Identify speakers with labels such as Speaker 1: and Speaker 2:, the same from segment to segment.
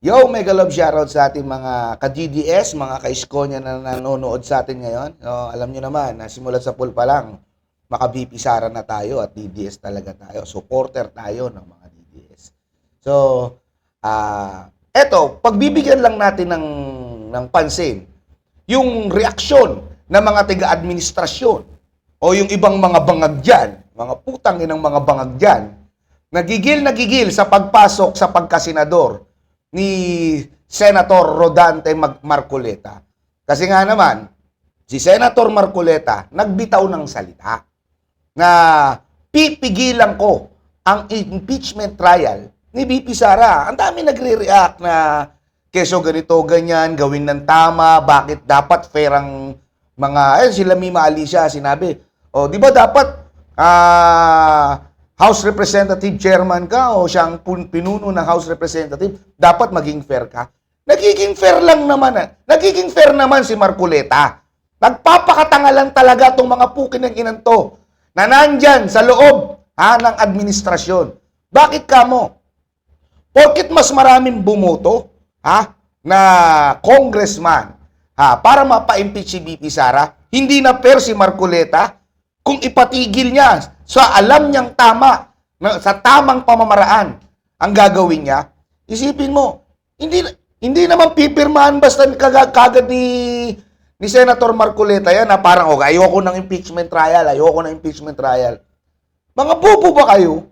Speaker 1: Yo, mega love shoutout sa ating mga ka-GDS, mga ka-Iskonya na nanonood sa atin ngayon. Alam nyo naman, simulat sa pool pa lang, maka-VP Sara na tayo at DDS talaga tayo. Supporter tayo ng mga DDS. So, eto, pagbibigyan lang natin ng pansin, yung reaksyon ng mga tiga-administrasyon o yung ibang mga bangag dyan, mga putang inang mga bangag dyan, nagigil sa pagpasok sa pagkasenador ni Senator Rodante Marcoleta. Kasi nga naman, si Senator Marcoleta nagbitaw ng salita na pipigilan ko ang impeachment trial ni VP Sara. Ang dami nagre-react na keso ganito, ganyan, gawin ng tama, bakit dapat fair ang mga, sila Mima Alicia, sinabi, di ba dapat House Representative Chairman ka o siyang pinuno ng House Representative, dapat maging fair ka. Nagiging fair lang naman. Nagiging fair naman si Marcoleta. Nagpapakatanga lang talaga itong mga pukin ng inanto na nandyan sa loob ng administrasyon. Bakit kamo? Porkit mas maraming bumoto na congressman para mapa-impeach si VP Sara, hindi na fair si Marcoleta kung ipatigil niya sa alam niyang tama, sa tamang pamamaraan ang gagawin niya. Isipin mo, hindi naman pipirmahan basta kagad ni Senator Marcoleta yan na parang, ayoko ng impeachment trial, Mga bobo ba kayo?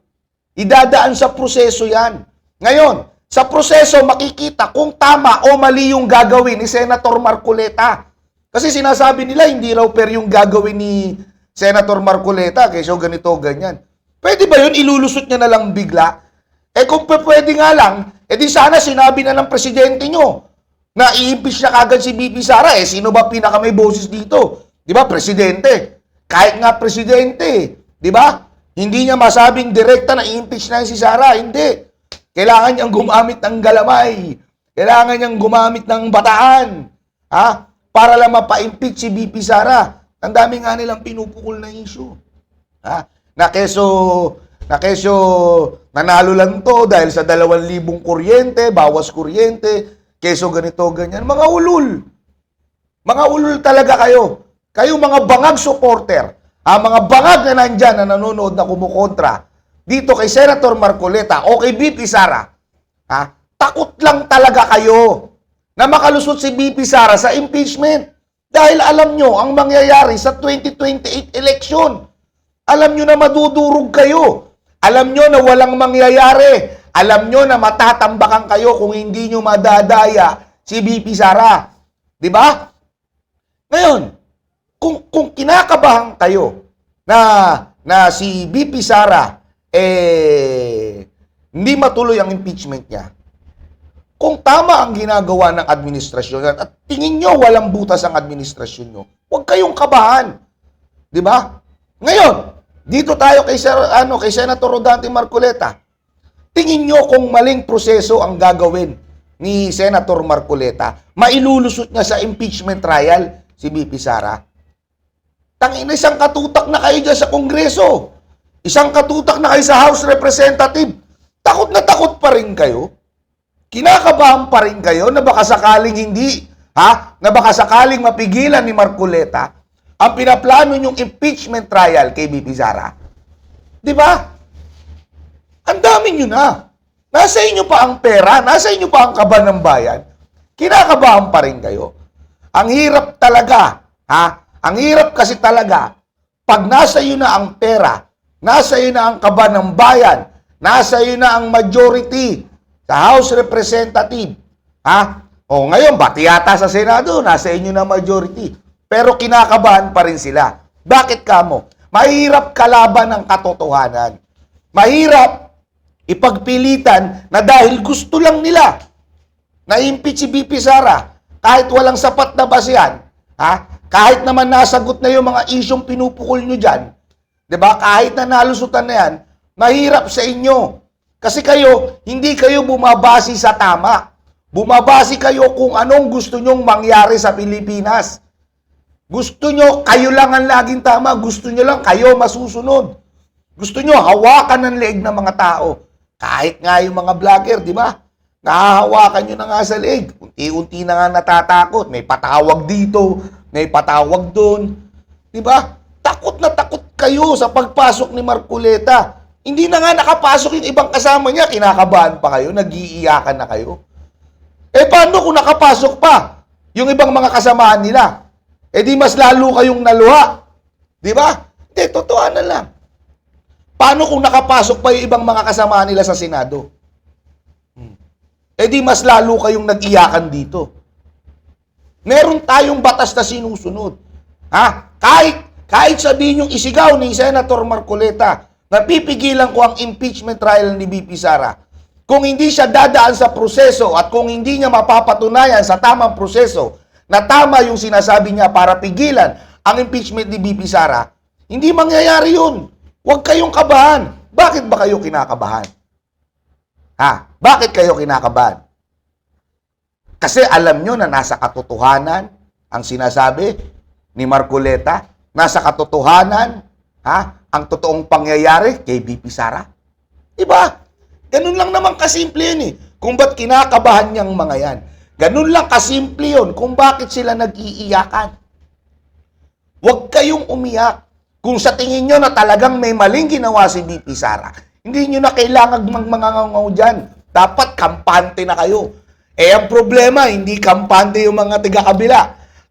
Speaker 1: Idadaan sa proseso yan. Ngayon, sa proseso makikita kung tama o mali yung gagawin ni Senator Marcoleta. Kasi sinasabi nila, hindi raw fair yung gagawin ni Senator Marcoleta, kesyo ganito, ganyan. Pwede ba yun? Ilulusot niya na lang bigla? Kung pwede nga lang, di sana sinabi na ng presidente nyo na i-impeach na kagad si VP Sara. Sino ba pinaka may boses dito? Di ba? Presidente. Kahit nga presidente, di ba? Hindi niya masabing direkta na i-impeach na si Sara. Hindi. Kailangan niyang gumamit ng galamay. Kailangan niyang gumamit ng bataan. Para lang mapa-impeach si VP Sara. Ang dami nga nilang pinupukol na issue. Na keso nanalo lang to dahil sa 2,000 kuryente, bawas kuryente, keso ganito, ganyan. Mga ulul. Mga ulul talaga kayo. Kayo mga bangag supporter. Mga bangag na nandyan na nanonood na kumukontra dito kay Senator Marcoleta o kay VP Sara. Takot lang talaga kayo na makalusot si VP Sara sa impeachment. Dahil alam nyo ang mangyayari sa 2028 election. Alam nyo na madudurog kayo. Alam nyo na walang mangyayari. Alam nyo na matatambakan kayo kung hindi nyo madadaya si VP Sara. Di ba? Ngayon, kung kinakabahan kayo na si VP Sara hindi matuloy ang impeachment niya, kung tama ang ginagawa ng administrasyon at tingin nyo walang butas ang administrasyon nyo, huwag kayong kabahan. Di ba? Ngayon, dito tayo kay Senator Rodante Marcoleta. Tingin nyo kung maling proseso ang gagawin ni Senator Marcoleta, mailulusot niya sa impeachment trial si VP Sara. Tangina, isang katutak na kayo dyan sa Kongreso. Isang katutak na kayo sa House Representative. Takot na takot pa rin kayo. Kinakabahan pa rin kayo na baka sakaling na baka sakaling mapigilan ni Marcoleta ang pinaplano niyong impeachment trial kay VP Sara. Di ba? Ang dami nyo na. Nasa inyo pa ang pera, nasa inyo pa ang kaba ng bayan. Kinakabahan pa rin kayo. Ang hirap talaga, Ang hirap kasi talaga, pag nasa iyo na ang pera, nasa iyo na ang kaba ng bayan, nasa iyo na ang majority sa House Representative. Ngayon, bati yata sa Senado, nasa inyo na majority. Pero kinakabahan pa rin sila. Bakit kamo? Mahirap kalaban ng katotohanan. Mahirap ipagpilitan na dahil gusto lang nila na impeach si VP Sara, kahit walang sapat na basehan, kahit naman nasagot na yung mga isyong pinupukol nyo dyan, diba? Kahit na nalusutan na yan, mahirap sa inyo. Kasi kayo, hindi kayo bumabasi sa tama. Bumabasi kayo kung anong gusto nyong mangyari sa Pilipinas. Gusto nyo, kayo lang ang laging tama. Gusto nyo lang, kayo masusunod. Gusto nyo, hawakan ng leeg ng mga tao. Kahit nga yung mga vlogger, di ba? Nahahawakan nyo na nga sa leeg. Unti-unti na nga natatakot. May patawag dito, may patawag doon. Diba? Takot na takot kayo sa pagpasok ni Marcoleta. Hindi na nga nakapasok yung ibang kasama niya. Kinakabahan pa kayo, nag-iiyakan na kayo. Eh paano kung nakapasok pa yung ibang mga kasamaan nila? Eh di mas lalo kayong naluha. Diba? Hindi, totohanan lang. Paano kung nakapasok pa yung ibang mga kasamaan nila sa Senado? Eh di mas lalo kayong nag-iyakan dito. Meron tayong batas na sinusunod. Ha? Kahit sabihin yung isigaw ni Senator Marcoleta na pipigilan ko ang impeachment trial ni BP Sara, kung hindi siya dadaan sa proseso at kung hindi niya mapapatunayan sa tamang proseso na tama yung sinasabi niya para pigilan ang impeachment ni BP Sara, hindi mangyayari yun. Huwag kayong kabahan. Bakit ba kayo kinakabahan? Ha? Bakit kayo kinakabahan? Kasi alam nyo na nasa katotohanan ang sinasabi ni Marcoleta, nasa katotohanan ang totoong pangyayari kay BP Sara. Diba? Ganun lang naman kasimple yun eh. Kung ba't kinakabahan niyang mga yan. Ganun lang kasimple yun kung bakit sila nag-iiyakan. Huwag kayong umiyak. Kung sa tingin nyo na talagang may maling ginawa si BP Sara, hindi nyo na kailangan mangangaw dyan. Dapat kampante na kayo. Eh ang problema, hindi kampante yung mga taga-kabila.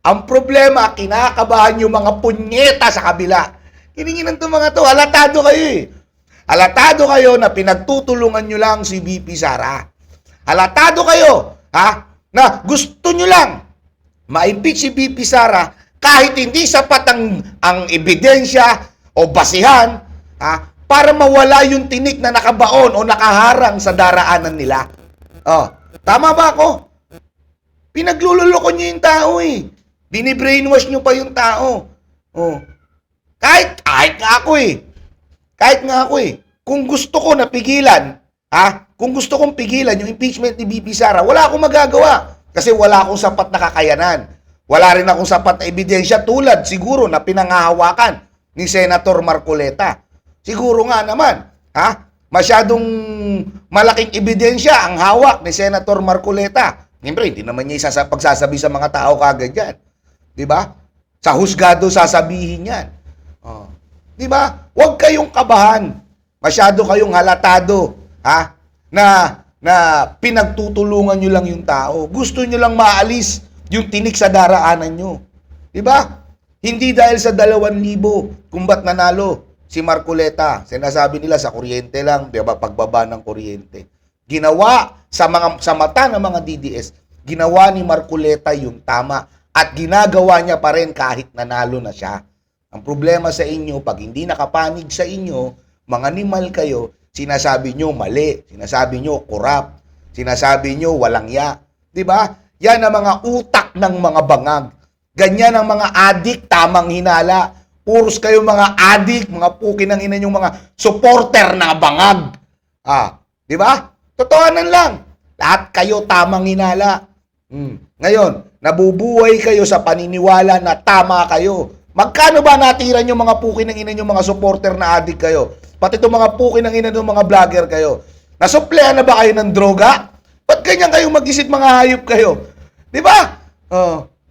Speaker 1: Ang problema, kinakabahan yung mga punyeta sa kabila. Kininginan itong mga to, halatado kayo eh. Halatado kayo na pinagtutulungan nyo lang si BP Sara. Halatado kayo, na gusto nyo lang ma-impeach si BP Sara kahit hindi sapat ang ebidensya o basihan, para mawala yung tinik na nakabaon o nakaharang sa daraanan nila. Oh, tama ba ako? Pinaglululoko nyo yung tao eh. Binibrainwash nyo pa yung tao. Oh. Kahit nga ako eh. Kahit nga ako eh. Kung gusto ko na pigilan, kung gusto kong pigilan yung impeachment ni BP Sara, wala akong magagawa. Kasi wala akong sapat na kakayanan. Wala rin akong sapat na ebidensya tulad siguro na pinangahawakan ni Senator Marcoleta. Siguro nga naman, masyadong malaking ebidensya ang hawak ni Senator Marcoleta. Siyempre, hindi naman niya pagsasabi sa mga tao kagad yan. Diba? Sa husgado sasabihin yan. Oh. Diba? Huwag kayong kabahan. Masyado kayong halatado, na pinagtutulungan nyo lang yung tao. Gusto nyo lang maalis yung tinik sa daraanan nyo. Diba? Hindi dahil sa 2,000 kung ba't nanalo si Marcoleta. Sinasabi nila sa kuryente lang, diba, pagbaba ng kuryente. Ginawa sa mata ng mga DDS, ginawa ni Marcoleta yung tama at ginagawa niya pa rin kahit nanalo na siya. Ang problema sa inyo, pag hindi nakapanig sa inyo, mga animal kayo, sinasabi nyo mali, sinasabi nyo corrupt, sinasabi nyo walang ya. Diba? Yan ang mga utak ng mga bangag. Ganyan ang mga adik, tamang hinala. Puros kayo mga adik, mga pukin ng ina yung mga supporter na bangag. Di ba? Totohanan lang. Lahat kayo tamang hinala. Ngayon, nabubuhay kayo sa paniniwala na tama kayo. Magkano ba natiran yung mga pukin ng ina yung mga supporter na adik kayo? Pati itong mga pukin ng ina yung mga vlogger kayo. Nasuplehan na ba kayo ng droga? Ba't ganyan kayo mag-isip mga hayop kayo? Di ba?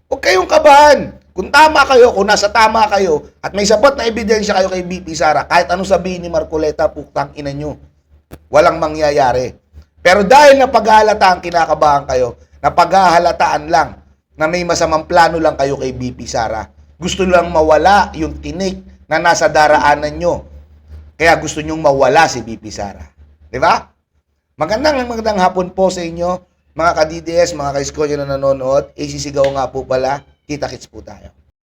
Speaker 1: Huwag kayong kabahan. Kung tama kayo, kung nasa tama kayo, at may sapat na ebidensya kayo kay BP Sara, kahit anong sabihin ni Marcoleta, puktang ina nyo, walang mangyayari. Pero dahil napaghahalataan, kinakabahan kayo, napaghahalataan lang na may masamang plano lang kayo kay BP Sara. Gusto lang mawala yung tinik na nasa daraanan nyo. Kaya gusto nyong mawala si BP Sara. Di ba? Magandang hapon po sa inyo, mga ka-DDS, mga ka-Escolyo na nanonood. Isisigaw nga po pala. Kita-kits po tayo.